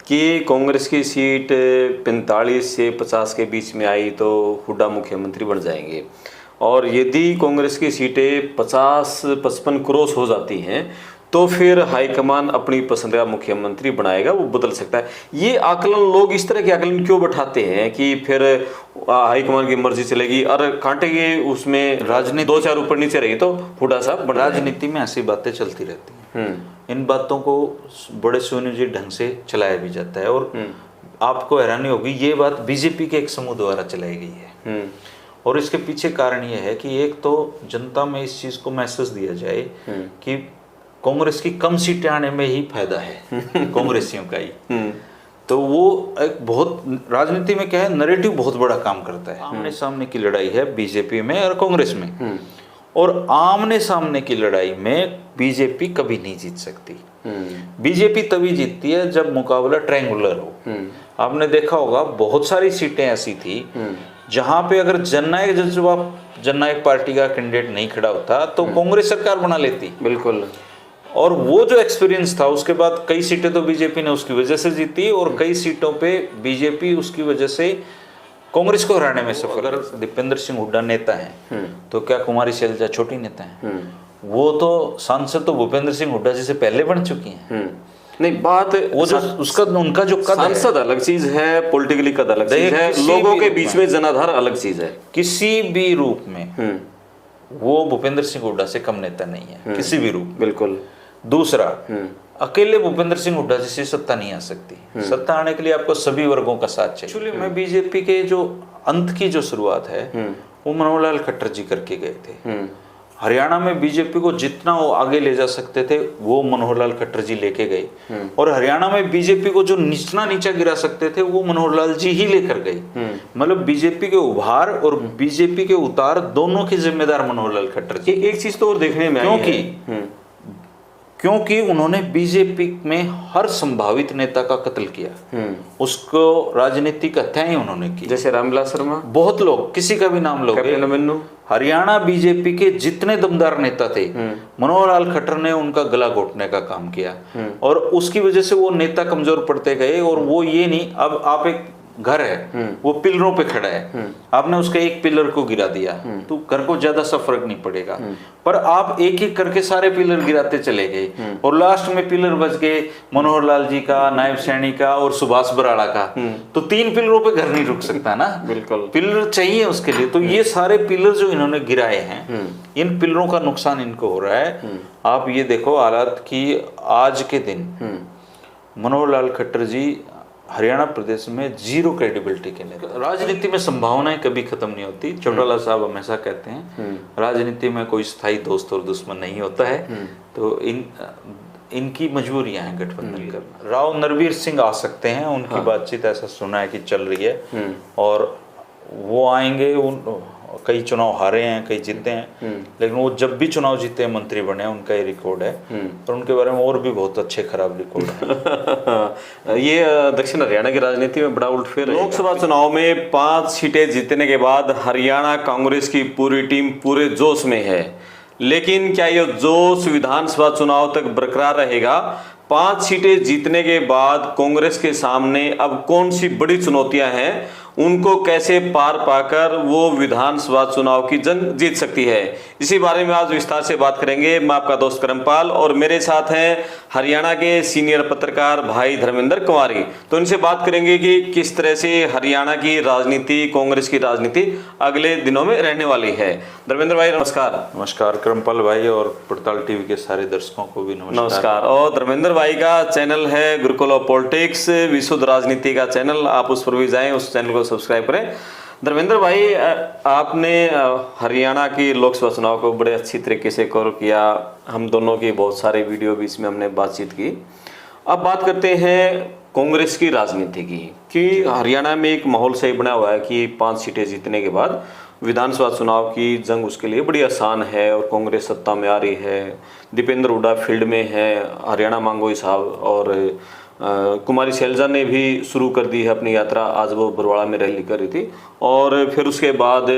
कि कांग्रेस की सीट 45 से 50 के बीच में आई तो हुड्डा मुख्यमंत्री बन जाएंगे, और यदि कांग्रेस की सीटें 50-55 क्रॉस हो जाती हैं तो फिर हाईकमान अपनी पसंद का मुख्यमंत्री बनाएगा, वो बदल सकता है। ये आकलन लोग इस तरह के आकलन क्यों बैठाते हैं कि फिर हाईकमान की मर्जी चलेगी और कांटे के उसमें राजनीति 2-4 ऊपर नीचे रही तो हुड्डा साहब बन राजनीति में ऐसी बातें चलती रहती हैं। इन बातों को बड़े सुनियोजित ढंग से चलाया भी जाता है, और आपको हैरानी होगी ये बात बीजेपी के एक समूह द्वारा चलाई गई है। और इसके पीछे कारण ये है कि एक तो जनता में इस चीज को मैसेज दिया जाए कि कांग्रेस की कम सीटें आने में ही फायदा है कांग्रेसियों का ही। तो वो एक बहुत राजनीति में क्या है, नैरेटिव बहुत बड़ा काम करता है। आमने सामने की लड़ाई है बीजेपी में और कांग्रेस में, और आमने सामने की लड़ाई में बीजेपी कभी नहीं जीत सकती। बीजेपी तभी जीतती है जब मुकाबला ट्रायंगुलर हो। आपने देखा होगा बहुत सारी सीटें ऐसी थी जहां पे अगर जननायक पार्टी का कैंडिडेट नहीं खड़ा होता तो कांग्रेस सरकार बना लेती। बिल्कुल। और वो जो एक्सपीरियंस था उसके बाद कई सीटें तो बीजेपी ने उसकी वजह से जीती, और कई सीटों पे बीजेपी उसकी वजह से कांग्रेस को हराने में सफल। अगर दीपेंद्र सिंह हुड्डा नेता हैं तो क्या कुमारी शैलजा छोटी नेता हैं? वो तो सांसद तो भूपेंद्र सिंह हुड्डा जी से पहले बन चुकी हैं। नहीं, बात वो जो उनका जो कद सांसद अलग चीज है, पॉलिटिकली कद अलग चीज है, लोगों के बीच में जनाधार अलग चीज है। किसी भी रूप में वो भूपेंद्र सिंह हुड्डा से कम नेता नहीं है, किसी भी रूप। बिल्कुल। दूसरा, अकेले भूपेंद्र सिंह हुड्डा जी से सत्ता नहीं आ सकती। सत्ता आने के लिए आपको सभी वर्गों का साथ चाहिए। एक्चुअली मैं बीजेपी के जो अंत की जो शुरुआत है वो मनोहर लाल खट्टर जी करके गए थे। हरियाणा में बीजेपी को जितना वो आगे ले जा सकते थे वो मनोहर लाल खट्टर जी लेके गए, और हरियाणा में बीजेपी को जो नीचा गिरा सकते थे वो मनोहर लाल जी ही लेकर गए। मतलब बीजेपी के उभार और बीजेपी के उतार दोनों के जिम्मेदार मनोहर लाल खट्टर जी। एक चीज तो और देखने में क्योंकि उन्होंने बीजेपी में हर संभावित नेता का कत्ल किया, उसको राजनीतिक हत्याएं उन्होंने की। जैसे रामविलास शर्मा, बहुत लोग, किसी का भी नाम लोगे, हरियाणा बीजेपी के जितने दमदार नेता थे मनोहर लाल खट्टर ने उनका गला घोटने का काम किया, और उसकी वजह से वो नेता कमजोर पड़ते गए। और वो ये नहीं, अब आप एक घर है वो पिलरों पे खड़ा है, आपने उसके एक पिलर को गिरा दिया तो घर को ज्यादा सा फर्क नहीं पड़ेगा, पर आप एक एक करके सारे पिलर गिराते चले गए और लास्ट में पिलर बच गए मनोहर लाल जी का, नायब सैनी का और सुभाष बराड़ा का। तो 3 पिलरों पे घर नहीं रुक सकता ना। बिल्कुल, पिलर चाहिए उसके लिए। तो ये सारे पिलर जो इन्होंने गिराए हैं, इन पिलरों का नुकसान इनको हो रहा है। आप ये देखो हालात की आज के दिन मनोहर लाल खट्टर जी हरियाणा प्रदेश में 0 क्रेडिबिलिटी के नेता। राजनीति में संभावनाएं कभी खत्म नहीं होती। चौटाला साहब हमेशा कहते हैं राजनीति में कोई स्थायी दोस्त और दुश्मन नहीं होता है। तो इनकी मजबूरियां हैं गठबंधन करना। राव नरवीर सिंह आ सकते हैं, उनकी बातचीत ऐसा सुना है कि चल रही है, और वो आएंगे। कई चुनाव हारे हैं, कई जीते हैं, लेकिन वो जब भी चुनाव जीते हैं मंत्री बने, उनका ये रिकॉर्ड है। और उनके बारे में और भी बहुत अच्छे खराब रिकॉर्ड है। ये दक्षिण हरियाणा की राजनीति में बड़ा उलटफेर है। लोकसभा चुनाव में 5 सीटें जीतने के बाद हरियाणा कांग्रेस की पूरी टीम पूरे जोश में है, लेकिन क्या यह जोश विधानसभा चुनाव तक बरकरार रहेगा? 5 सीटें जीतने के बाद कांग्रेस के सामने अब कौन सी बड़ी चुनौतियां हैं, उनको कैसे पार पाकर वो विधानसभा चुनाव की जंग जीत सकती है, इसी बारे में आज विस्तार से बात करेंगे। मैं आपका दोस्त करमपाल, और मेरे साथ हैं हरियाणा के सीनियर पत्रकार भाई धर्मेंद्र कुमारी। तो इनसे बात करेंगे कि किस तरह से हरियाणा की राजनीति, कांग्रेस की राजनीति अगले दिनों में रहने वाली है। धर्मेंद्र भाई नमस्कार। नमस्कार करमपाल भाई, और पड़ताल टीवी के सारे दर्शकों को भी नमस्कार। और धर्मेंद्र भाई का चैनल है गुरुकुल ऑफ पॉलिटिक्स, विशुद्ध राजनीति का चैनल, आप उस पर भी जाएं, उस चैनल को सब्सक्राइब करें। धर्मेंद्र भाई, आपने हरियाणा की लोकसभा चुनाव को बड़े अच्छी तरीके से कवर किया। हम दोनों की बहुत सारे वीडियो भी इसमें हमने बातचीत की। अब बात करते हैं कांग्रेस की राजनीति की, कि हरियाणा में एक माहौल सही बना हुआ है कि 5 सीटें जीतने के बाद विधानसभा चुनाव की जंग उसके लिए बड़ी आसान है, और कांग्रेस सत्ता में आ रही है। दीपेंद्र हुड्डा फील्ड में है, हरियाणा मांगोई साहब और कुमारी शैलजा ने भी शुरू कर दी है अपनी यात्रा। आज वो बरवाड़ा में रैली कर रही थी और फिर उसके बाद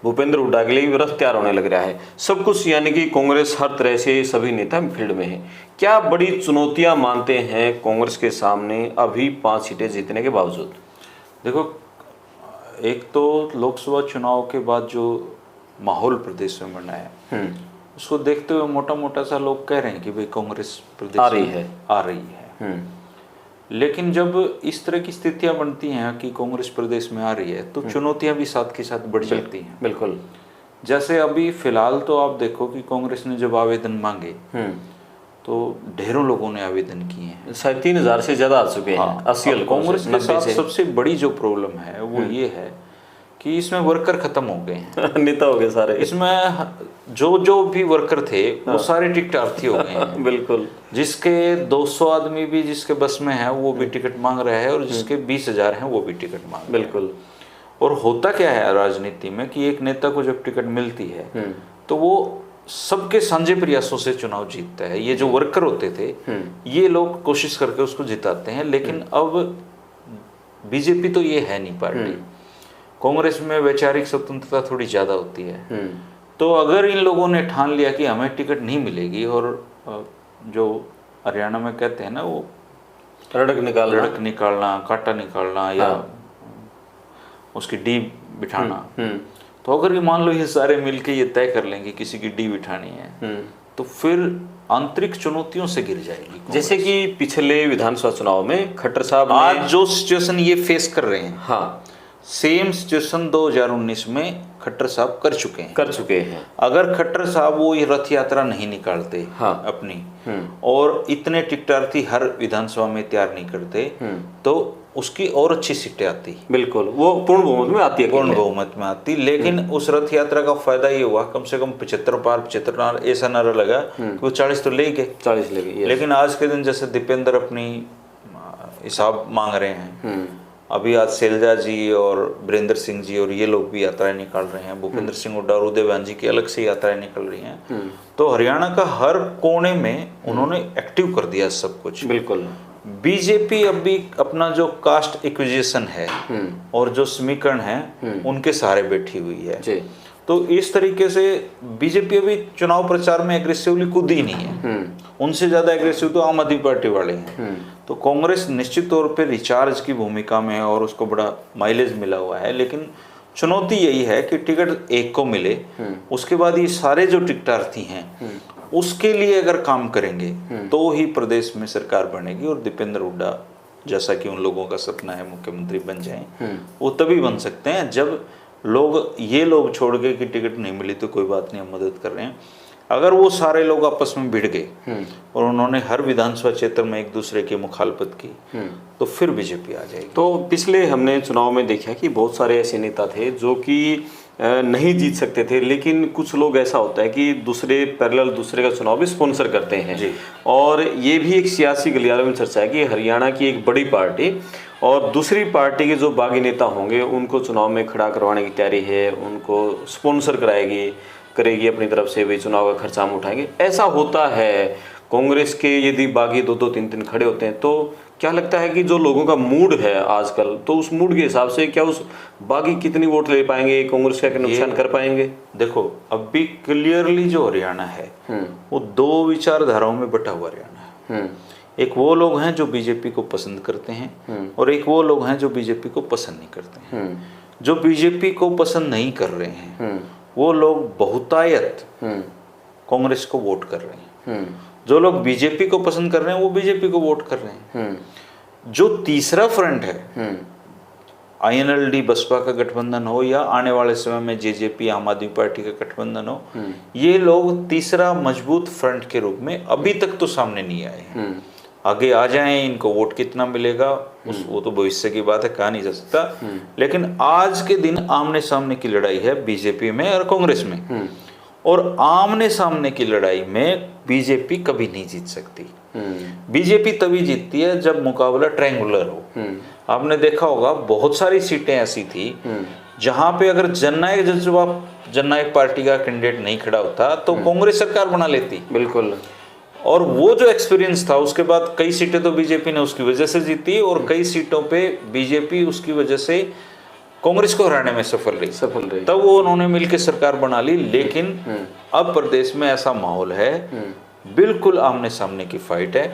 भूपेंद्र हुड्डा के लिए भी रथ तैयार होने लग रहा है। सब कुछ यानी कि कांग्रेस हर तरह से सभी नेता फील्ड में है। क्या बड़ी चुनौतियां मानते हैं कांग्रेस के सामने अभी 5 सीटें जीतने के बावजूद? देखो, एक तो लोकसभा चुनाव के बाद जो माहौल प्रदेश में बना है उसको देखते हुए मोटा मोटा सा लोग कह रहे हैं कि भाई कांग्रेस प्रदेश आ रही है। लेकिन जब इस तरह की स्थितियां बनती हैं कि कांग्रेस प्रदेश में आ रही है तो चुनौतियां भी साथ के साथ बढ़ जाती हैं। बिल्कुल। जैसे अभी फिलहाल तो आप देखो कि कांग्रेस ने जब आवेदन मांगे तो ढेरों लोगों ने आवेदन किए हैं, शायद 3000 से ज्यादा आ चुके हैं। 80 कांग्रेस के साथ सबसे बड़ी जो प्रॉब्लम है वो ये है कि इसमें वर्कर खत्म हो गए हैं। नेता हो गए सारे। इसमें जो भी वर्कर थे वो सारे टिकटार्थी हो गए हैं। बिल्कुल। जिसके 200 आदमी भी जिसके बस में है वो भी टिकट मांग रहा है और जिसके 20,000 हैं वो भी टिकट मांग रहे हैं। बिल्कुल। और होता क्या है राजनीति में कि एक नेता को जब टिकट मिलती है तो वो सबके साझे प्रयासों से चुनाव जीतता है। ये जो वर्कर होते थे ये लोग कोशिश करके उसको जिताते हैं, लेकिन अब बीजेपी तो ये है नहीं पार्टी। कांग्रेस में वैचारिक स्वतंत्रता थोड़ी ज्यादा होती है। तो अगर इन लोगों ने ठान लिया कि हमें टिकट नहीं मिलेगी और जो हरियाणा में कहते हैं ना वो रड़क निकालना, कांटा निकालना या उसकी डी बिठाना, तो अगर ये मान लो ये सारे मिलके ये तय कर लेंगे किसी की डी बिठानी है तो फिर आंतरिक चुनौतियों से गिर जाएगी। जैसे कि पिछले विधानसभा चुनाव में खट्टर साहब आज जो सिचुएशन ये फेस कर रहे हैं, हाँ, सेम सिचुएशन 2019 में खट्टर साहब कर चुके हैं। अगर खट्टर साहब वो ये रथ यात्रा नहीं निकालते अपनी और इतने टिकटार्थी हर विधानसभा में तैयार नहीं करते तो उसकी और अच्छी सीटें आती। बिल्कुल, वो पूर्ण बहुमत में आती है, पूर्ण बहुमत में आती। लेकिन उस रथ यात्रा का फायदा ये हुआ कम से कम 75 पार ऐसा नारा लगा कि वो 40 तो ले गए, 40 ले गए। लेकिन आज के दिन जैसे दीपेंद्र अपनी हिसाब मांग रहे हैं, अभी आज शैलजा जी और वीरेंद्र सिंह जी और ये लोग भी यात्राएं निकाल रहे हैं, भूपेंद्र सिंह हुड्डा और उदय भान जी की अलग से यात्राएं निकल रही हैं। तो हरियाणा का हर कोने में उन्होंने एक्टिव कर दिया सब कुछ। बिल्कुल। बीजेपी अब भी अपना जो कास्ट एक्विजिशन है और जो समीकरण है उनके सहारे बैठी हुई है जी। तो इस तरीके से बीजेपी अभी चुनाव प्रचार में एग्रेसिवली कूदी ही नहीं है। उनसे ज्यादा एग्रेसिव तो आम आदमी पार्टी वाले हैं। तो कांग्रेस निश्चित तौर पे रिचार्ज की भूमिका में है और उसको बड़ा माइलेज मिला हुआ है, लेकिन चुनौती यही है कि टिकट एक को मिले, उसके बाद ये सारे जो टिकटार्थी हैं उसके लिए अगर काम करेंगे तो ही प्रदेश में सरकार बनेगी और दीपेंद्र हुड्डा जैसा कि उन लोगों का सपना है मुख्यमंत्री बन जाएं, वो तभी बन सकते हैं जब ये लोग छोड़ गए कि टिकट नहीं मिली तो कोई बात नहीं, हम मदद कर रहे हैं। अगर वो सारे लोग आपस में भिड़ गए और उन्होंने हर विधानसभा क्षेत्र में एक दूसरे की मुखालफत की तो फिर बीजेपी आ जाएगी। तो पिछले हमने चुनाव में देखा कि बहुत सारे ऐसे नेता थे जो कि नहीं जीत सकते थे, लेकिन कुछ लोग ऐसा होता है कि दूसरे का चुनाव भी स्पॉन्सर करते हैं जी। और ये भी एक सियासी गलियारे में चर्चा है कि हरियाणा की एक बड़ी पार्टी और दूसरी पार्टी के जो बागी नेता होंगे उनको चुनाव में खड़ा करवाने की तैयारी है, उनको स्पॉन्सर करेगी अपनी तरफ से, वे चुनाव का खर्चा हम उठाएंगे। ऐसा होता है कांग्रेस के यदि बागी 2-2, 3-3 खड़े होते हैं तो क्या लगता है कि जो लोगों का मूड है आजकल, तो उस मूड के हिसाब से क्या उस बागी कितनी वोट ले पाएंगे, कांग्रेस का नुकसान कर पाएंगे? देखो, अब भी क्लियरली जो हरियाणा है वो 2 विचारधाराओं में बटा हुआ हरियाणा है। एक वो लोग हैं जो बीजेपी को पसंद करते हैं और एक वो लोग हैं जो बीजेपी को पसंद नहीं करते हैं। जो बीजेपी को पसंद नहीं कर रहे हैं वो लोग बहुतायत कांग्रेस को वोट कर रहे हैं। जो लोग बीजेपी को पसंद कर रहे हैं वो बीजेपी को वोट कर रहे हैं। जो तीसरा फ्रंट है, INLD बसपा का गठबंधन हो या आने वाले समय में जेजेपी आम आदमी पार्टी का गठबंधन हो, ये लोग तीसरा मजबूत फ्रंट के रूप में अभी तक तो सामने नहीं आए हैं। आगे आ जाएं, इनको वोट कितना मिलेगा वो तो भविष्य की बात है, कहा नहीं जा सकता। लेकिन आज के दिन आमने सामने की लड़ाई है बीजेपी में और कांग्रेस में, और आमने सामने की लड़ाई में बीजेपी कभी नहीं जीत सकती। बीजेपी तभी जीतती है जब मुकाबला ट्रायंगुलर हो। आपने देखा होगा बहुत सारी सीटें ऐसी थी जहां पे अगर जननायक पार्टी का कैंडिडेट नहीं खड़ा होता तो कांग्रेस सरकार बना लेती। बिल्कुल। और वो जो एक्सपीरियंस था, उसके बाद कई सीटें तो बीजेपी ने उसकी वजह से जीती और कई सीटों पे बीजेपी उसकी वजह से कांग्रेस को हराने में सफल रही। तब वो उन्होंने मिलकर सरकार बना ली। लेकिन अब प्रदेश में ऐसा माहौल है, बिल्कुल आमने सामने की फाइट है।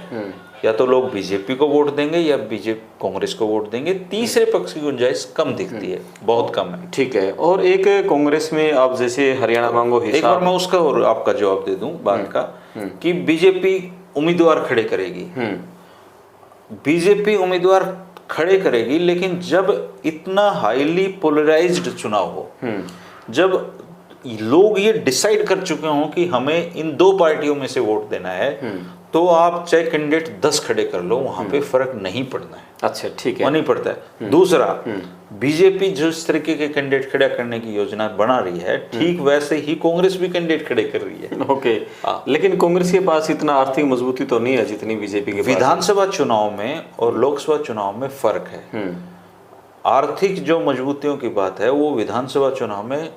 या तो लोग बीजेपी को वोट देंगे या बीजेपी कांग्रेस को वोट देंगे। तीसरे पक्ष की गुंजाइश कम दिखती है, बहुत कम है। ठीक है। और एक कांग्रेस में आप जैसे हरियाणा मांगो हिसाब, एक बार मैं उसका और आपका जवाब दे दूं बात का, कि बीजेपी उम्मीदवार खड़े करेगी। बीजेपी उम्मीदवार खड़े करेगी, लेकिन जब इतना हाईली पोलराइज्ड चुनाव हो, जब लोग ये डिसाइड कर चुके हों कि हमें इन दो पार्टियों में से वोट देना है, तो आप चाहे कैंडिडेट 10 खड़े कर लो, वहां पे फर्क नहीं पड़ना है। अच्छा, ठीक है, नहीं पड़ता है। दूसरा, बीजेपी जिस तरीके के कैंडिडेट खड़ा करने की योजना बना रही है, ठीक वैसे ही कांग्रेस भी कैंडिडेट खड़े कर रही है। ओके। लेकिन कांग्रेस के पास इतना आर्थिक मजबूती तो नहीं है जितनी बीजेपी के पास। विधानसभा चुनाव में और लोकसभा चुनाव में फर्क है। आर्थिक जो मजबूतियों की बात है, वो विधानसभा चुनाव में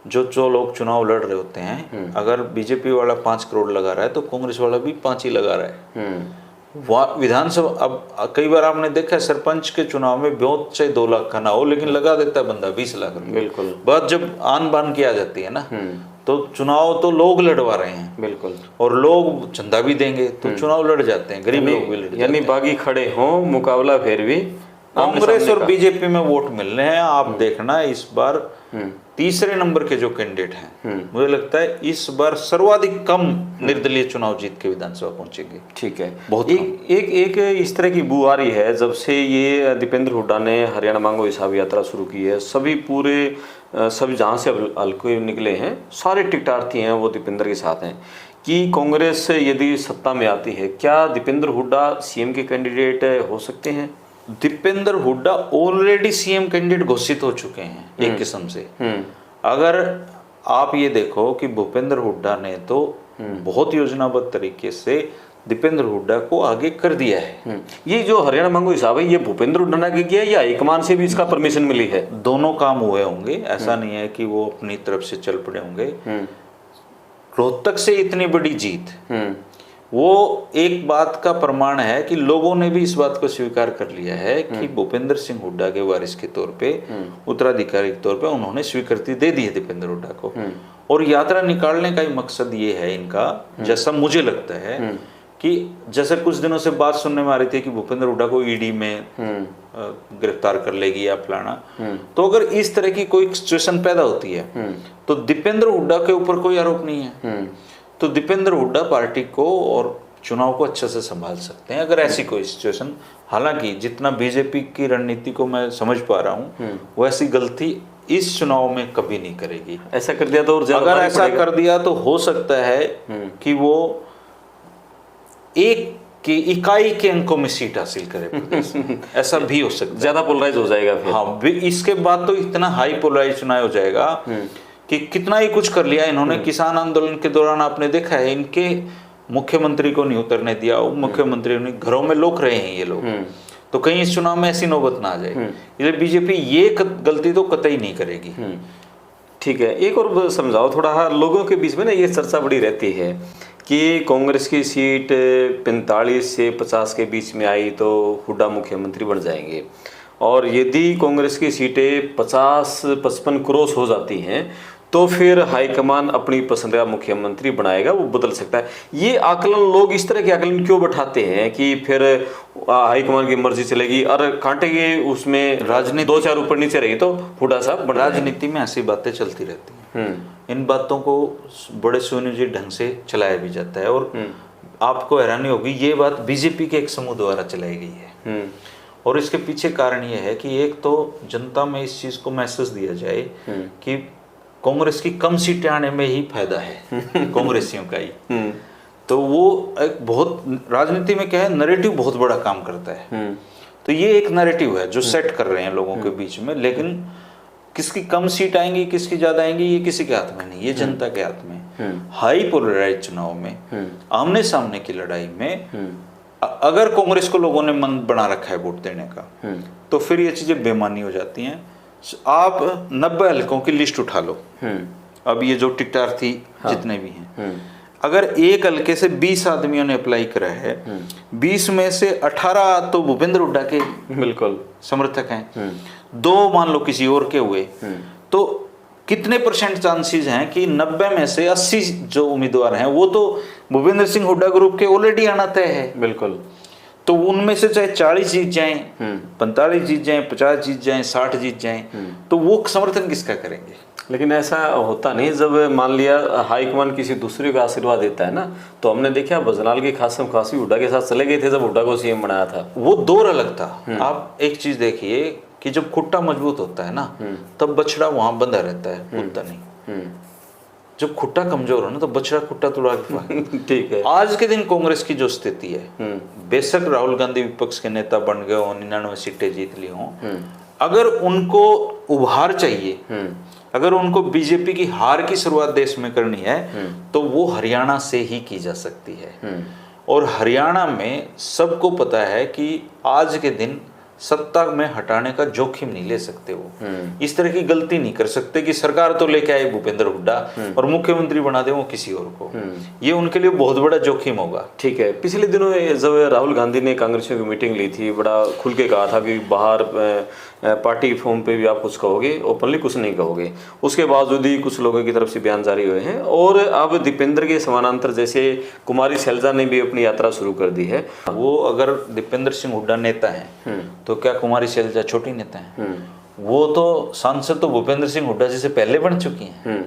जो लोग चुनाव लड़ रहे होते हैं, अगर बीजेपी वाला 5 करोड़ लगा रहा है तो कांग्रेस वाला भी 5 ही लगा रहा है। विधानसभा, अब कई बार आपने देखा है सरपंच के चुनाव में बहुत चाहे 2 लाख का ना हो, लेकिन लगा देता है बंदा 20 लाख रुपए। बिल्कुल। बात जब आन बान की आ जाती है ना, तो चुनाव तो लोग लड़वा रहे हैं। बिल्कुल। और लोग चंदा भी देंगे तो चुनाव लड़ जाते हैं, गरीब लोग भी लड़ जाते हैं। यानी बागी खड़े हों, मुकाबला फिर भी कांग्रेस और बीजेपी में वोट मिलने हैं। आप देखना इस बार तीसरे नंबर के जो कैंडिडेट हैं, मुझे लगता है इस बार सर्वाधिक कम निर्दलीय चुनाव जीत के विधानसभा पहुंचेंगे। ठीक है। बहुत एक इस तरह की बू आ रही है जब से ये दीपेंद्र हुड्डा ने हरियाणा मांगो हिसाब यात्रा शुरू की है। सभी जहाँ से हल्के निकले हैं, सारे टिकटार्थी हैं वो दीपेंद्र के साथ हैं कि कांग्रेस यदि सत्ता में आती है, क्या दीपेंद्र हुड्डा सीएम के कैंडिडेट हो सकते हैं? Dipendra Hooda already CM candidate घोषित हो चुके हैं एक किस्म से। अगर आप ये देखो कि भूपेंद्र हुड्डा ने तो बहुत योजनाबद्ध तरीके से दीपेंद्र हुड्डा को आगे कर दिया है। ये जो हरियाणा मांगो हिसाब है, ये भूपेंद्र हुड्डा ने किया है या हाईकमान से भी इसका परमिशन मिली है? दोनों काम हुए होंगे, ऐसा नहीं है कि वो अपनी तरफ से चल पड़े होंगे। रोहतक से इतनी बड़ी जीत, वो एक बात का प्रमाण है कि लोगों ने भी इस बात को स्वीकार कर लिया है कि भूपेंद्र सिंह हुड्डा के वारिस के तौर पे, उत्तराधिकारी के तौर पे उन्होंने स्वीकृति दे दी है दीपेंद्र हुड्डा को। और यात्रा निकालने का ही मकसद ये है इनका, जैसा मुझे लगता है कि जैसे कुछ दिनों से बात सुनने में आ रही थी कि भूपेंद्र हुड्डा को ईडी में गिरफ्तार कर लेगी या फलाना, तो अगर इस तरह की कोई सिचुएशन पैदा होती है तो दीपेंद्र हुड्डा के ऊपर कोई आरोप नहीं है, तो दीपेंद्र हुड्डा पार्टी को और चुनाव को अच्छे से संभाल सकते हैं अगर ऐसी कोई सिचुएशन। हालांकि जितना बीजेपी की रणनीति को मैं समझ पा रहा हूँ, वैसी गलती इस चुनाव में कभी नहीं करेगी। ऐसा कर दिया तो, और अगर ऐसा कर दिया तो हो सकता है कि वो एक की इकाई के अंकों में सीट हासिल करे। ऐसा भी हो सकता है, ज्यादा पोलराइज हो जाएगा फिर। हाँ, इसके बाद तो इतना हाई पोलराइज चुनाव हो जाएगा कि कितना ही कुछ कर लिया इन्होंने। किसान आंदोलन के दौरान आपने देखा है, इनके मुख्यमंत्री को नहीं उतरने दिया, उप मुख्यमंत्री ने, घरों में लोग रहे हैं ये लोग। तो कहीं इस चुनाव में ऐसी नौबत ना आ जाए, इसलिए बीजेपी ये गलती तो कतई नहीं करेगी। ठीक है। एक और समझाओ थोड़ा, लोगों के बीच में ना ये चर्चा बड़ी रहती है कि कांग्रेस की सीट 45 से 50 के बीच में आई तो हुड्डा मुख्यमंत्री बन जाएंगे, और यदि कांग्रेस की सीटें 50-55 क्रॉस हो जाती हैं तो फिर हाईकमान अपनी पसंद का मुख्यमंत्री बनाएगा, वो बदल सकता है। ये आकलन, लोग इस तरह के आकलन क्यों बैठाते हैं कि फिर हाईकमान की मर्जी चलेगी और कांटे के उसमें राजनीति 2-4 ऊपर नीचे रही तो हुड्डा साहब बन। राजनीति में ऐसी बातें चलती रहती हैं। इन बातों को बड़े सुनियोजित ढंग से चलाया भी जाता है, और आपको हैरानी होगी, ये बात बीजेपी के एक समूह द्वारा चलाई गई है। और इसके पीछे कारण ये है कि एक तो जनता में इस चीज को मैसेज दिया जाए कि कांग्रेस की कम सीटें आने में ही फायदा है कांग्रेसियों का ही। तो वो एक बहुत, राजनीति में क्या है, नैरेटिव बहुत बड़ा काम करता है। तो ये एक नैरेटिव है जो सेट कर रहे हैं लोगों के बीच में, लेकिन किसकी कम सीट आएंगी किसकी ज्यादा आएंगी ये किसी के हाथ में नहीं, ये जनता के हाथ में। हाई पोलराइज चुनाव में, आमने सामने की लड़ाई में अगर कांग्रेस को लोगों ने मन बना रखा है वोट देने का, तो फिर ये चीजें बेमानी हो जाती हैं। आप 90 हलकों की लिस्ट उठा लो, अब ये जो टिकटार्थी जितने भी हैं, अगर एक हल्के से 20 आदमियों ने अप्लाई करा है, 20 में से 18 तो भूपेंद्र हुड्डा के बिल्कुल समर्थक हैं, 2 मान लो किसी और के हुए, तो कितने % चांसेस हैं कि 90 में से 80 जो उम्मीदवार हैं वो तो भूपेंद्र सिंह हुड्डा ग्रुप के ऑलरेडी आना तय है। बिल्कुल। तो उनमें से चाहे 40 जीत जाएं, 45 जीत जाएं, 50 जीत जाएं, 60 जीत जाएं, तो वो समर्थन किसका करेंगे? लेकिन ऐसा होता नहीं। जब मान लिया हाईकमान किसी दूसरे का आशीर्वाद देता है ना, तो हमने देखा भजनलाल की खासम खासी हुड्डा के साथ चले गए थे जब हुड्डा को सीएम बनाया था। वो दौर अलग था। आप एक चीज देखिए कि जब खुट्टा मजबूत होता है ना, तब बछड़ा वहां बंधा रहता है, कूदता नहीं। जब खुट्टा कमजोर हो ना, तो बछड़ा खुट्टा तोड़ा के ठीक है। आज के दिन कांग्रेस की जो स्थिति है, बेशक राहुल गांधी विपक्ष के नेता बन गए हो, 99 सीटें जीत ली हों, अगर उनको उभार चाहिए, अगर उनको बीजेपी की हार की शुरुआत देश में करनी है, तो वो हरियाणा से ही की जा सकती है। और हरियाणा में सबको पता है कि आज के दिन सत्ता में हटाने का जोखिम नहीं ले सकते वो। इस तरह की गलती नहीं कर सकते कि सरकार तो लेके आए भूपेंद्र हुड्डा और मुख्यमंत्री बना दे वो किसी और को। ये उनके लिए बहुत बड़ा जोखिम होगा। ठीक है। पिछले दिनों जब राहुल गांधी ने कांग्रेसियों की मीटिंग ली थी, बड़ा खुल के कहा था कि बाहर पार्टी फॉर्म पे भी आप कुछ कहोगे, ओपनली कुछ नहीं कहोगे। उसके बावजूद ही कुछ लोगों की तरफ से बयान जारी हुए हैं। और अब दीपेंद्र के समानांतर जैसे कुमारी शैलजा ने भी अपनी यात्रा शुरू कर दी है। वो अगर दीपेंद्र सिंह हुड्डा नेता है, तो क्या कुमारी शैलजा छोटी नेता है? वो तो सांसद तो भूपेंद्र सिंह हुड्डा जी से पहले बन चुकी हैं।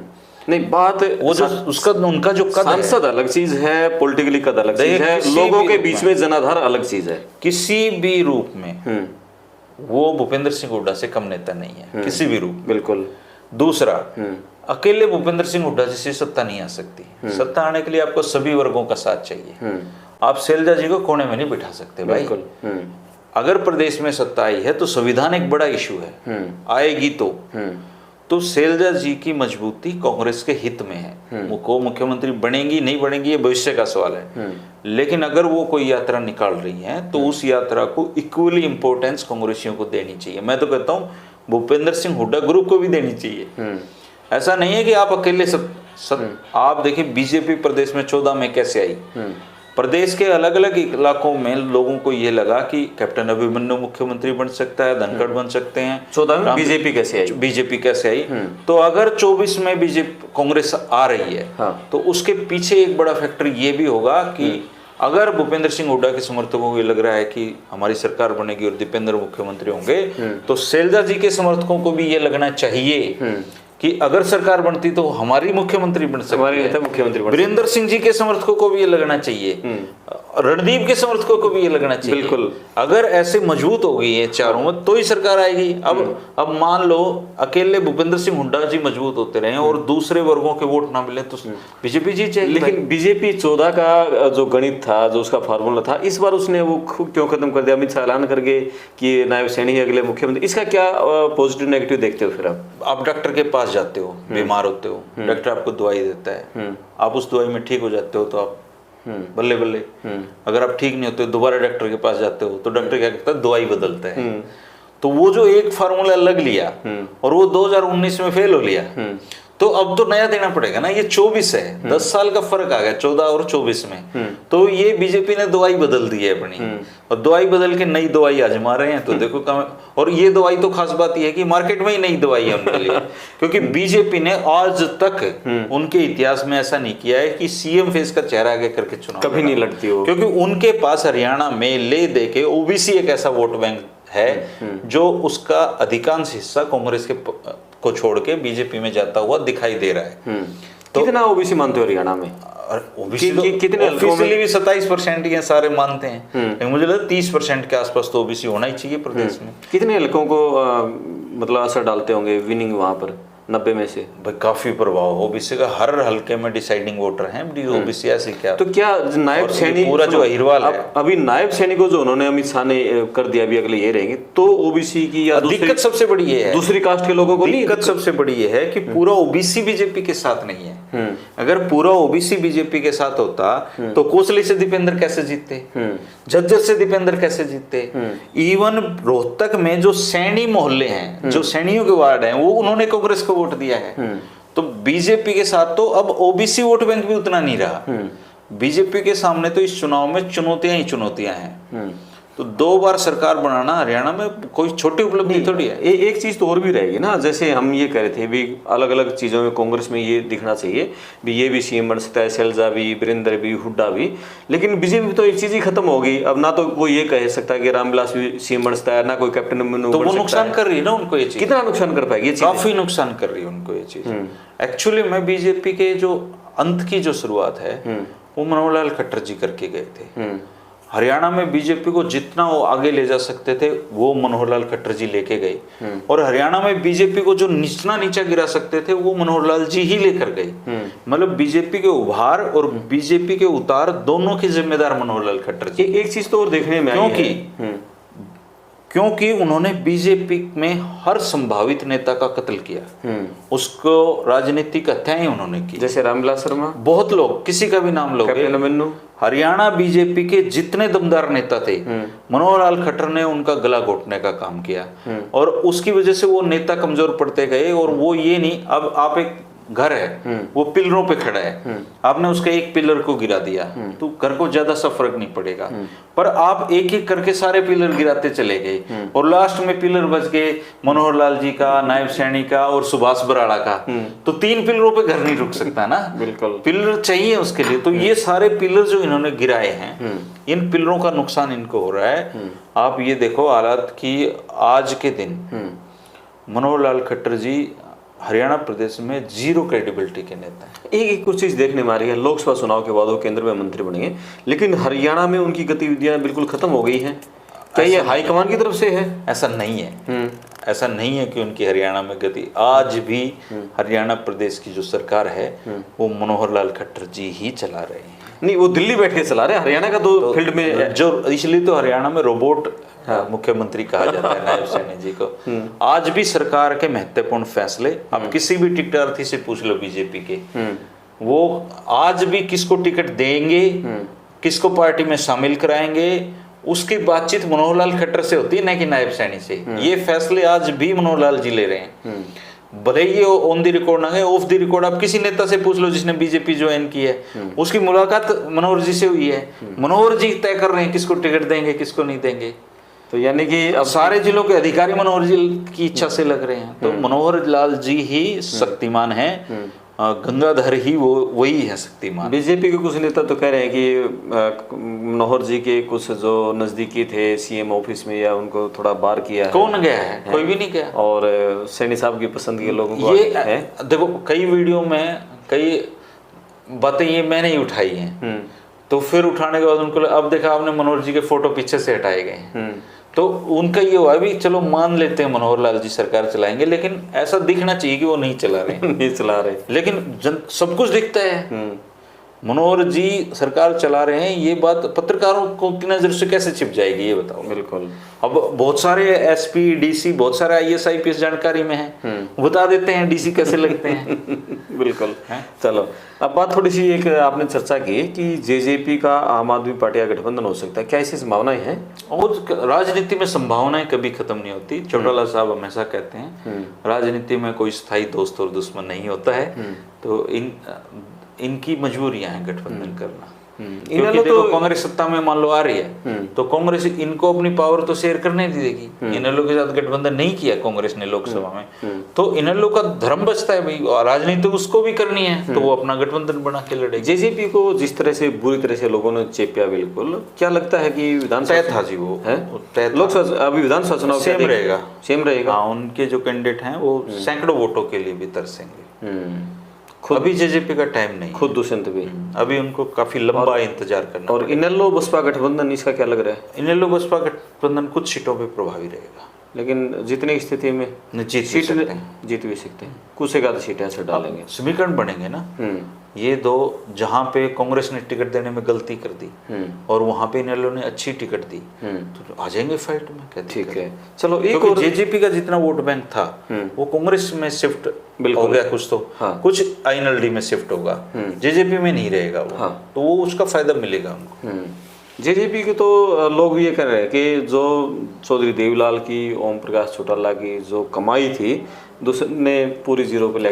नहीं, बात वो जो उसका उनका जो कद सांसद अलग चीज है, पॉलिटिकली कद अलग चीज है, लोगों के बीच में जनाधार अलग चीज है। किसी भी रूप में वो भूपेंद्र सिंह हुड्डा से कम नेता नहीं है, किसी भी रूप। बिल्कुल। दूसरा, अकेले भूपेंद्र सिंह हुड्डा जी से सत्ता नहीं आ सकती। सत्ता आने के लिए आपको सभी वर्गों का साथ चाहिए। आप शैलजा जी को कोने में नहीं बिठा सकते भाई। अगर प्रदेश में सत्ता आई है तो संविधान एक बड़ा इशू है, आएगी तो शैलजा जी की मजबूती कांग्रेस के हित में है। वो मुख्यमंत्री बनेंगी नहीं बनेंगी ये भविष्य का सवाल है, लेकिन अगर वो कोई यात्रा निकाल रही है तो उस यात्रा को इक्वली इंपॉर्टेंस कांग्रेसियों को देनी चाहिए। मैं तो कहता हूँ भूपेंद्र सिंह हुड्डा ग्रुप को भी देनी चाहिए। ऐसा नहीं है कि आप अकेले आप देखिए बीजेपी प्रदेश में 14 में कैसे आई। प्रदेश के अलग अलग इलाकों में लोगों को ये लगा कि कैप्टन अभिमन्यु मुख्यमंत्री बन सकता है, धनखड़ बन सकते हैं। 14 में बीजेपी कैसे आई? तो अगर 24 में बीजेपी कांग्रेस आ रही है, तो उसके पीछे एक बड़ा फैक्टर ये भी होगा कि अगर भूपेंद्र सिंह हुड्डा के समर्थकों को ये लग रहा है कि हमारी सरकार बनेगी और दीपेंद्र मुख्यमंत्री होंगे, तो शैलजा जी के समर्थकों को भी ये लगना चाहिए कि अगर सरकार बनती तो हमारी मुख्यमंत्री बन सकती है। वीरेंद्र सिंह जी के समर्थकों को भी ये लगना चाहिए, रणदीप के समर्थकों को भी ये लगना चाहिए। बिल्कुल। अगर ऐसे मजबूत हो गई है चारों में तो ही सरकार आएगी। अब मान लो अकेले भूपेंद्र सिंह हुड्डा जी मजबूत होते रहे और दूसरे वर्गों के वोट ना मिले तो बीजेपी जीत जाएगी। लेकिन बीजेपी 14 का जो गणित था, जो उसका फार्मूला था, इस बार उसने वो क्यों खत्म कर दिया? अमित शाह ऐलान करके कि नायब सैनी अगले मुख्यमंत्री। इसका क्या पॉजिटिव नेगेटिव देखते हो? फिर आप डॉक्टर के पास जाते हो, बीमार होते हो, डॉक्टर आपको दवाई देता है, आप उस दवाई में ठीक हो जाते हो तो आप बल्ले बल्ले। अगर आप ठीक नहीं होते दोबारा डॉक्टर के पास जाते हो तो डॉक्टर क्या करता है? दवाई बदलता है। तो वो जो एक फार्मूला लग लिया और वो 2019 में फेल हो लिया, तो अब तो नया देना पड़ेगा ना। ये 24 है, 10 साल का फर्क आ गया 14 और 24 में। तो ये बीजेपी ने दवाई बदल दी है अपनी, और दवाई बदल के नई दवाई आजमा रहे हैं। तो देखो और ये दवाई तो खास बात ये है कि मार्केट में ही नई दवाई है उनके लिए, क्योंकि बीजेपी ने आज तक उनके इतिहास में ऐसा नहीं किया है कि सीएम फेस का चेहरा आगे करके चुनाव कभी नहीं लड़ती हो, क्योंकि उनके पास हरियाणा में ले दे के ओबीसी एक ऐसा वोट बैंक है जो उसका अधिकांश हिस्सा कांग्रेस के को छोड़ के बीजेपी में जाता हुआ दिखाई दे रहा है। तो कितना ओबीसी मानते हो हरियाणा में? ओबीसी कितने ऑफिशियली भी 27% ये सारे मानते हैं, लेकिन मुझे लगता है 30% के आसपास तो ओबीसी होना ही चाहिए प्रदेश में। कितने हलकों को मतलब असर डालते होंगे विनिंग वहां पर 90 में से? भाई काफी प्रभाव ओबीसी का, हर हल्के में डिसाइडिंग वोटर हैं ओबीसी। ऐसे क्या तो क्या नायब सैनी पूरा जो अहिरवाल है अभी नायब सैनी को जो उन्होंने अमित शाह ने कर दिया, अभी अगले ये रहेंगे तो ओबीसी की या दिक्कत सबसे बड़ी ये है, दूसरी कास्ट के लोगों को नहीं, दिक्कत सबसे बड़ी ये है कि पूरा ओबीसी बीजेपी के साथ नहीं है। अगर पूरा ओबीसी बीजेपी के साथ होता तो कोसली से दीपेंद्र कैसे जीतते, झज्जर से दीपेंद्र कैसे जीतते। इवन रोहतक में जो सैनी मोहल्ले हैं, जो सैनियों के वार्ड हैं, वो उन्होंने कांग्रेस को वोट दिया है। तो बीजेपी के साथ तो अब ओबीसी वोट बैंक भी उतना नहीं रहा। बीजेपी के सामने तो इस चुनाव में चुनौतियां ही चुनौतियां हैं। तो 2 बार सरकार बनाना हरियाणा में कोई छोटी उपलब्धि थोड़ी है। एक चीज तो और भी रहेगी ना, जैसे हम ये कह रहे थे भी अलग अलग चीजों में कांग्रेस में ये दिखना चाहिए भी ये भी सीएम बन सकता है, शैलजा भी, वीरेंद्र भी, हुड्डा भी, लेकिन बीजेपी तो एक चीज ही खत्म हो गई। अब ना तो वो ये कह सकता है कि रामविलास भी सीएम बन सकता है, ना कोई कैप्टन तो वो नुकसान कर रही है ना उनको ये चीज। कितना नुकसान कर पाएगी? काफी नुकसान कर रही है उनको ये चीज। एक्चुअली में बीजेपी के जो अंत की जो शुरुआत है वो मनोहर लाल खट्टर जी करके गए थे। हरियाणा में बीजेपी को जितना वो आगे ले जा सकते थे वो मनोहर लाल खट्टर जी लेके गए, और हरियाणा में बीजेपी को जो नीचा गिरा सकते थे वो मनोहर लाल जी ही लेकर गए। मतलब बीजेपी के उभार और बीजेपी के उतार दोनों के जिम्मेदार मनोहर लाल खट्टर जी। एक चीज तो और देखने में आई है, क्योंकि उन्होंने बीजेपी में हर संभावित नेता का कत्ल किया, उसको राजनीतिक हत्याएं उन्होंने की। जैसे रामविलास शर्मा, बहुत लोग, किसी का भी नाम लोगे, हरियाणा बीजेपी के जितने दमदार नेता थे मनोहर लाल खट्टर ने उनका गला घोटने का काम किया, और उसकी वजह से वो नेता कमजोर पड़ते गए। और वो ये नहीं, अब आप एक घर है वो पिलरों पे खड़ा है, आपने उसके एक पिलर को गिरा दिया तो घर को ज्यादा सा फर्क नहीं पड़ेगा, पर आप एक एक करके सारे पिलर गिराते चले गए और लास्ट में पिलर बच गए मनोहर लाल जी का, नायब सैनी का और सुभाष बराड़ा का। तो 3 पिलरों पे घर नहीं रुक सकता ना, बिल्कुल पिलर चाहिए उसके लिए। तो ये सारे पिलर जो इन्होंने गिराए हैं, इन पिलरों का नुकसान इनको हो रहा है। आप ये देखो हालात की आज के दिन मनोहर लाल खट्टर जी हरियाणा प्रदेश में 0 क्रेडिबिलिटी के नेता हैं। एक कुछ चीज देखने में आ रही है, लोकसभा चुनाव के बाद वो केंद्र में मंत्री बनेंगे, लेकिन हरियाणा में उनकी गतिविधियां बिल्कुल खत्म हो गई हैं। क्या ये हाईकमान की तरफ से है? ऐसा नहीं है, ऐसा नहीं है कि उनकी हरियाणा में गति। आज भी हरियाणा प्रदेश की जो सरकार है वो मनोहर लाल खट्टर जी ही चला रहे हैं। नहीं, वो दिल्ली बैठ के चला रहे हैं, हरियाणा का तो फील्ड में जो, इसलिए तो हरियाणा में रोबोट मुख्यमंत्री कहा जाता है नायब सैनी जी को। आज भी सरकार के महत्वपूर्ण फैसले आप किसी भी टिकटार्थी से पूछ लो बीजेपी के, वो आज भी किसको टिकट देंगे, किसको पार्टी में शामिल कराएंगे, उसकी बातचीत मनोहर लाल खट्टर से होती है, ना कि नायब सैनी से। ये फैसले आज भी मनोहर लाल जी ले रहे हैं, भले ये ऑन दी रिकॉर्ड ना है, ऑफ दी रिकॉर्ड आप किसी नेता से पूछ लो जिसने बीजेपी ज्वाइन की है, उसकी मुलाकात मनोहर जी से हुई है। मनोहर जी तय कर रहे हैं किसको टिकट देंगे किसको नहीं देंगे। तो यानी कि अब सारे जिलों के अधिकारी मनोहर जी की इच्छा से लग रहे हैं। तो मनोहर लाल जी ही शक्तिमान है, गंगाधर ही वही है शक्तिमान। बीजेपी के कुछ नेता तो कह रहे हैं कि मनोहर जी के कुछ जो नजदीकी थे सीएम ऑफिस में या उनको थोड़ा बार किया है। कौन गया है? कोई भी नहीं गया। और सैनी साहब की पसंद के लोगों को ये है। देखो कई वीडियो में कई बातें ये मैंने ही उठाई हैं, तो फिर उठाने के बाद उनको अब देखा आपने मनोहर जी के फोटो पीछे से हटाए गए, तो उनका ये हुआ भी चलो मान लेते हैं मनोहर लाल जी सरकार चलाएंगे, लेकिन ऐसा दिखना चाहिए कि वो नहीं चला रहे नहीं चला रहे, लेकिन सब कुछ दिखता है मनोहर जी सरकार चला रहे हैं। ये बात पत्रकारों को की नजर से कैसे छिप जाएगी ये बताओ। बिल्कुल। अब बहुत सारे एसपी डीसी बहुत सारे आईएएस आईपीएस जानकारी में है, बता देते हैं डीसी कैसे लगते हैं। बिल्कुल। चलो अब बात थोड़ी सी एक आपने चर्चा की कि जेजेपी का आम आदमी पार्टी का गठबंधन हो सकता है, क्या ऐसी संभावनाएं हैं? और राजनीति में संभावनाएं कभी खत्म नहीं होती। चौटाला साहब हमेशा कहते हैं राजनीति में कोई स्थायी दोस्त और दुश्मन नहीं होता है, तो इनकी मजबूरियां हैं गठबंधन करना। क्योंकि देखो कांग्रेस सत्ता में मान लो आ रही है तो कांग्रेस इनको अपनी पावर तो शेयर करने नहीं देगी। इनेलो के साथ गठबंधन नहीं किया कांग्रेस ने लोकसभा में, तो इनेलो का धर्म बचता है भाई, राजनीति उसको भी करनी है तो वो अपना गठबंधन बना के लड़ेगी। जेजेपी को जिस तरह से बुरी तरह से लोगों ने चेपिया, बिल्कुल क्या लगता है कि विधानसभा था जी वो लोकसभा अभी विधानसभा चुनाव सेम रहेगा, सेम रहेगा। उनके जो कैंडिडेट हैं वो सैकड़ों वोटों के लिए भी तरसेंगे। अभी जेजेपी का टाइम नहीं, खुद दुष्यंत भी अभी उनको काफी लंबा इंतजार करना। और इनेलो बसपा गठबंधन इसका क्या लग रहा है? इनेलो बसपा गठबंधन कुछ सीटों पे प्रभावी रहेगा, लेकिन जितनी स्थिति में जीत भी सकते हैं, कुछ एक आधी सीटें ऐसे डालेंगे, समीकरण बनेंगे ना। ये दो जहां पे कांग्रेस ने टिकट देने में गलती कर दी और वहां पे इनेलो ने अच्छी टिकट दी तो आ जाएंगे फाइट में। ठीक है, चलो एक और जेजेपी का जितना वोट बैंक था वो कांग्रेस में शिफ्ट हो गया, कुछ तो कुछ आईएनएलडी में शिफ्ट होगा, जेजेपी में नहीं रहेगा वो, तो वो उसका फायदा मिलेगा उनको। जेजेपी के तो लोग ये कह रहे हैं कि जो चौधरी देवीलाल की, ओम प्रकाश चौटाला की जो कमाई थी दूसरे ने पूरी जीरो पे ले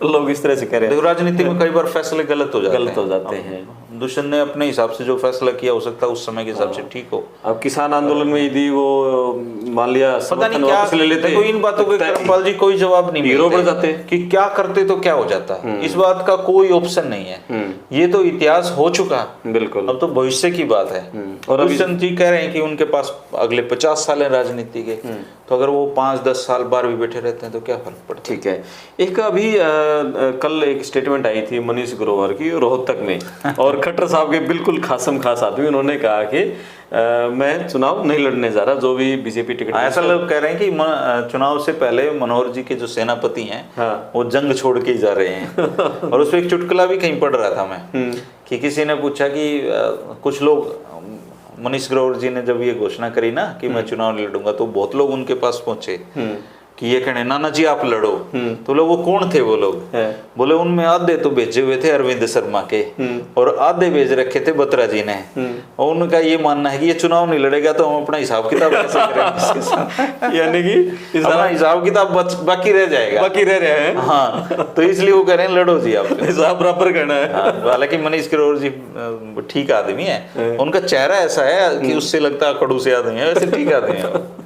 लोग इस तरह से कह रहे हैं। देखो राजनीति में कई बार फैसले गलत हो जाते हैं। दुष्यंत ने अपने हिसाब से जो फैसला किया, हो सकता है उस समय के हिसाब से ठीक हो। अब किसान आंदोलन में यदि वो मान लिया पता नहीं क्या ले लेते, देखो इन बातों के करमपाल जी कोई जवाब नहीं हीरो बन मिलते जाते कि क्या करते तो क्या हो जाता, इस बात का कोई ऑप्शन नहीं है। ये तो इतिहास हो चुका, बिल्कुल, अब तो भविष्य की बात है। और दुष्यंत जी कह रहे हैं कि उनके पास अगले 50 साल है राजनीति के, तो अगर वो 5-10 साल बार भी बैठे रहते हैं तो क्या फर्क पड़ता है। ठीक है। एक अभी कल एक स्टेटमेंट आई थी मनीष ग्रोवर की रोहतक में, और खट्टर साहब के बिल्कुल खासम खास आदमी, उन्होंने कहा कि मैं चुनाव नहीं लड़ने जा रहा, जो भी बीजेपी टिकट। ऐसा लोग कह रहे हैं कि चुनाव से पहले मनोहर जी के जो सेनापति हैं, हाँ, वो जंग छोड़ के ही जा रहे हैं। और उसमें एक चुटकुला भी कहीं पढ़ रहा था मैं कि किसी ने पूछा कि कुछ लोग, मनीष ग्रोवर जी ने जब ये घोषणा करी ना कि मैं चुनाव नहीं लड़ूंगा, तो बहुत लोग उनके पास पहुंचे कि ये कहने नाना जी आप लड़ो। तो लोग वो कौन थे वो लोग, बोले उनमें आधे तो भेजे हुए थे अरविंद शर्मा के, और आधे भेज रखे थे बत्रा जी ने। और उनका ये मानना है कि ये चुनाव नहीं लड़ेगा तो हम अपना हिसाब किताब कैसे करेंगे इसके साथ, यानी कि अपना हिसाब किताब बाकी रह जाएगा, बाकी रह रहे हैं। हाँ, तो इसलिए वो कह रहे हैं लड़ो जी, आप हिसाब बराबर करना है। हालांकि मनीष ग्रोवर जी ठीक आदमी है, उनका चेहरा ऐसा है कि उससे लगता है खड़ूस आदमी है, वैसे ठीक आदमी है।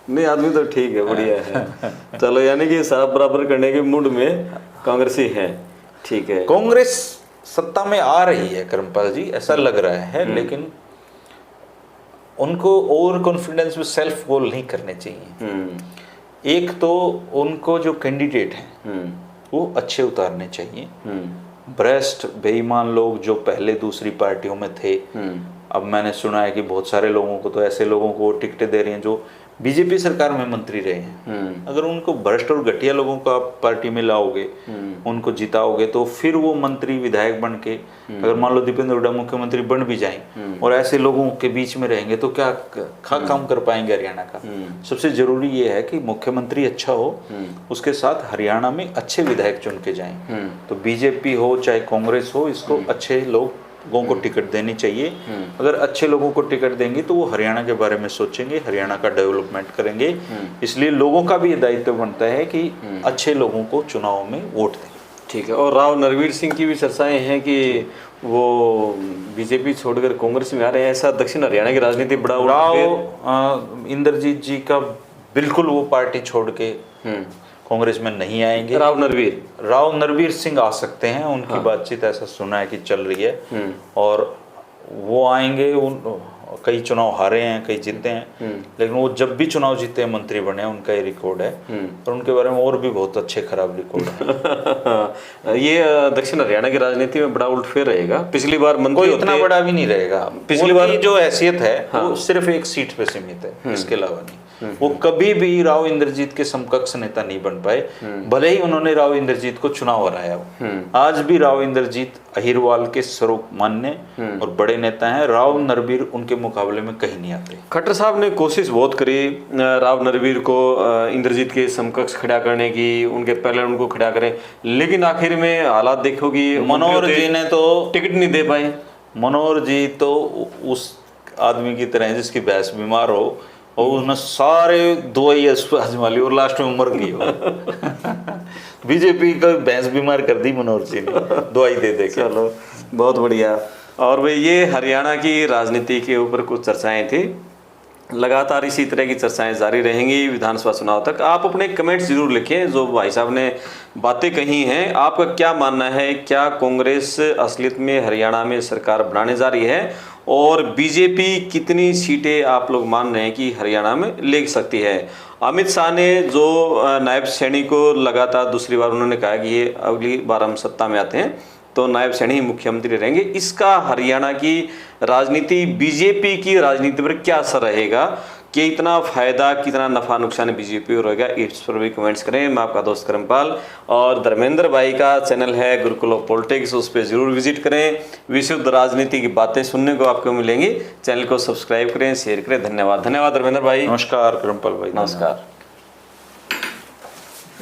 नहीं, आदमी तो ठीक है, बढ़िया है। चलो, यानी कि हिसाब बराबर करने के मूड में कांग्रेसी है। ठीक है, कांग्रेस सत्ता में आ रही है करमपाल जी, ऐसा लग रहा है, लेकिन उनको ओवर कॉन्फिडेंस में सेल्फ गोल नहीं करने चाहिए। एक तो उनको जो कैंडिडेट हैं वो अच्छे उतारने चाहिए। भ्रष्ट बेईमान लोग जो पहले दूसरी पार्टियों में थे, अब मैंने सुना है कि बहुत सारे लोगों को, तो ऐसे लोगों को टिकटें दे रही हैं जो बीजेपी सरकार में मंत्री रहे हैं। अगर उनको भ्रष्ट और घटिया लोगों को आप पार्टी में लाओगे, उनको जिताओगे, तो फिर वो मंत्री विधायक बन के, अगर मान लो दीपेंद्र हुड्डा मुख्यमंत्री बन भी जाएं और ऐसे लोगों के बीच में रहेंगे तो क्या काम कर पाएंगे हरियाणा का। सबसे जरूरी ये है कि मुख्यमंत्री अच्छा हो, उसके साथ हरियाणा में अच्छे विधायक चुन के जाएं। तो बीजेपी हो चाहे कांग्रेस हो, इसको अच्छे लोगों को टिकट देनी चाहिए। अगर अच्छे लोगों को टिकट देंगे तो वो हरियाणा के बारे में सोचेंगे, हरियाणा का डेवलपमेंट करेंगे। इसलिए लोगों का भी ये दायित्व बनता है कि अच्छे लोगों को चुनाव में वोट दें। ठीक है। और राव नरवीर सिंह की भी चर्चाएं हैं कि वो बीजेपी छोड़कर कांग्रेस में आ रहे हैं, ऐसा दक्षिण हरियाणा की राजनीति बड़ा। राव इंद्रजीत जी का बिल्कुल वो पार्टी छोड़ के कांग्रेस में नहीं आएंगे। राव नरवीर सिंह आ सकते हैं, उनकी बातचीत ऐसा सुना है कि चल रही है, और वो आएंगे। कई चुनाव हारे हैं, कई जीते हैं, लेकिन वो जब भी चुनाव जीते हैं मंत्री बने हैं, उनका ये रिकॉर्ड है। और उनके बारे में और भी बहुत अच्छे खराब रिकॉर्ड है। ये दक्षिण हरियाणा की राजनीति में बड़ा उलटफेर रहेगा। पिछली बार मंत्री इतना बड़ा भी नहीं रहेगा। पिछली बार जो हैसियत है वो सिर्फ एक सीट पे सीमित है, इसके अलावा नहीं। वो कभी भी राव इंद्रजीत के समकक्ष नेता नहीं बन पाए, भले ही उन्होंने राव इंद्रजीत को चुनाव हराया हो। आज भी राव इंद्रजीत अहिरवाल के सर्वमान्य और बड़े नेता हैं। राव नरवीर उनके मुकाबले में कहीं नहीं आते। खट्टर साहब ने कोशिश बहुत करी राव नरवीर को इंद्रजीत के समकक्ष खड़ा करने की, उनके पहले उनको खड़ा करें, लेकिन आखिर में हालात देखो कि मनोहर जी ने तो टिकट नहीं दे पाए। मनोहर जी तो उस आदमी की तरह है जिसकी भैंस बीमार हो और उसने सारे दवाई आजमा ली और लास्ट में मर गई हो। बीजेपी का भैंस बीमार कर दी मनोहर जी ने दवाई दे दे। चलो, बहुत बढ़िया। और भाई ये हरियाणा की राजनीति के ऊपर कुछ चर्चाएं थी, लगातार इसी तरह की चर्चाएं जारी रहेंगी विधानसभा चुनाव तक। आप अपने कमेंट्स जरूर लिखें, जो भाई साहब ने बातें कही हैं, आपका क्या मानना है? क्या कांग्रेस असलियत में हरियाणा में सरकार बनाने जा रही है, और बीजेपी कितनी सीटें आप लोग मान रहे हैं कि हरियाणा में ले सकती है? अमित शाह ने जो नायब सैनी को लगातार दूसरी बार उन्होंने कहा कि ये अगली बार हम सत्ता में आते हैं तो नायब सैनी ही मुख्यमंत्री रहेंगे, इसका हरियाणा की राजनीति, बीजेपी की राजनीति पर क्या असर रहेगा? कि इतना फायदा, कितना नफा नुकसान बीजेपी को रहेगा? इस पर भी कमेंट्स करें। मैं आपका दोस्त करमपाल, और धर्मेंद्र भाई का चैनल है गुरुकुल ऑफ पॉलिटिक्स, उस पर जरूर विजिट करें। विशुद्ध राजनीति की बातें सुनने को आपको मिलेंगी। चैनल को सब्सक्राइब करें, शेयर करें। धन्यवाद। धन्यवाद धर्मेंद्र भाई। नमस्कार करमपाल भाई। नमस्कार।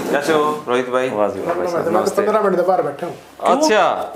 कैसे हो रोहित भाई? नमस्ते। 15 मिनट बाहर बैठा हूँ। अच्छा।